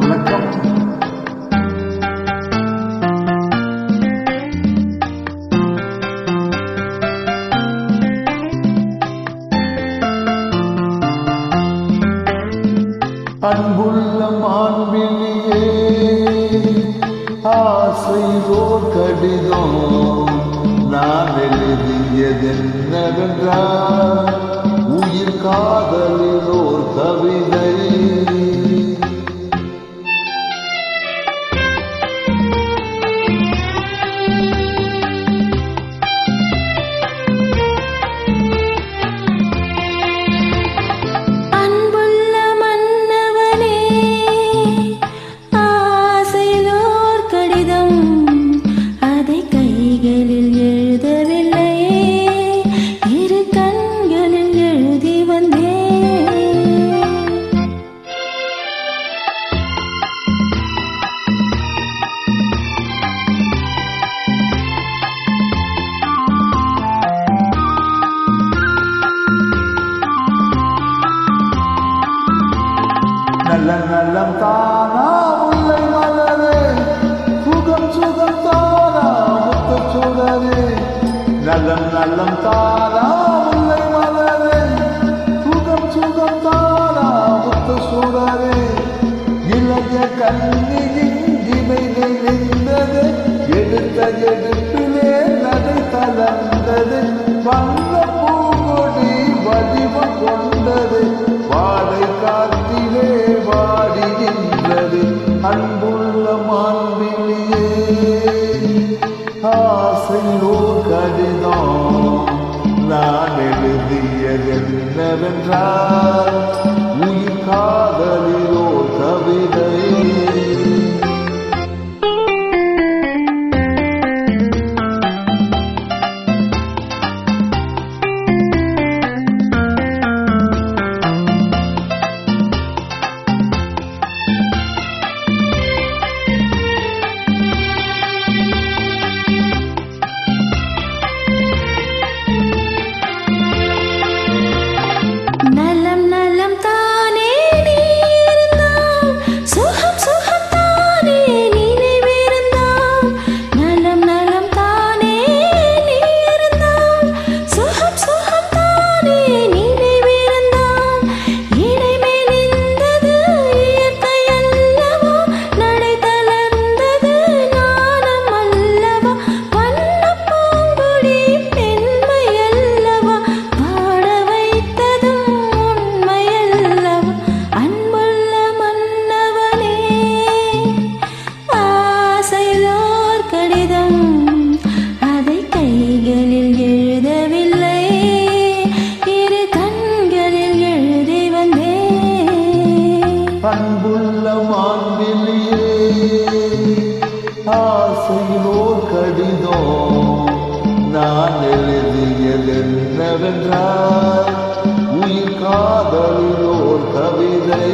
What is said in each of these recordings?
வணக்கம். அன்புள்ள மாண்பினியே, ஆசையோர் கடிதம் நான் எழுதியதென்னவென்றால் உயிர் காதலிலோர் கவிதை. நல்ல நல்லம் தானா முல்லை மலரே, சுகம் சுகம் தானா முத்து சுடரே. நல்லம் நல்லம் தானா முல்லை மலரே, சுகம் சுகம் தானா முத்து சுடரே. இளைய கண்ணியின் இமை நின்றது, எடுத்த எடுப்பிலே நடை தளர்ந்தது. வந்த பூங்கொடி வடிவம் கொண்டது, வாடை காற்றிலே வாடி நின்றது. அன்புள்ள மாண்பினியே, ஆசையோர் கடிதம் நான் எழுதியதென்னவென்றால் உயிர் காதலிலோர் கவிதை. அன்புள்ள மாண்பினியே, ஆசையோர் கடிதம் நான் எழுதியதென்னவென்றால் உயிர் காதலிலோர் கவிதை.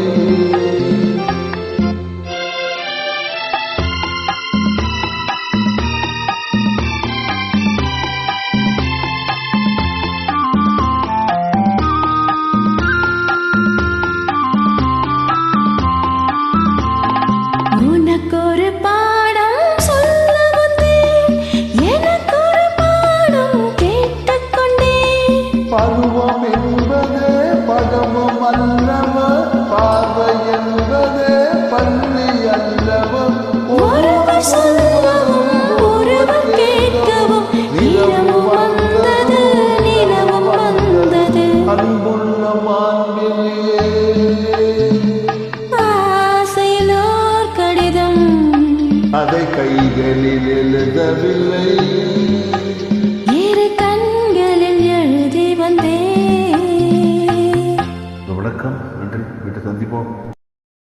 ஒரு பாடம் சொல்ல வந்தேன், எனக்கு ஒரு பாடம் கேட்டுக்கொண்டேன். பருவம் என்பதே பதமும் அல்லவ, பார்வை என்பதே பள்ளி அல்லவ. ஒருவர் சொல்லவும் ஒருவர் கேட்கவும் நிலவும் வந்தது, நிலவும் வந்தது. அன்புள்ள மாண்பினியே, ஆசையிலோர் கடிதம் அதை கைகளில் எழுதவில்லை.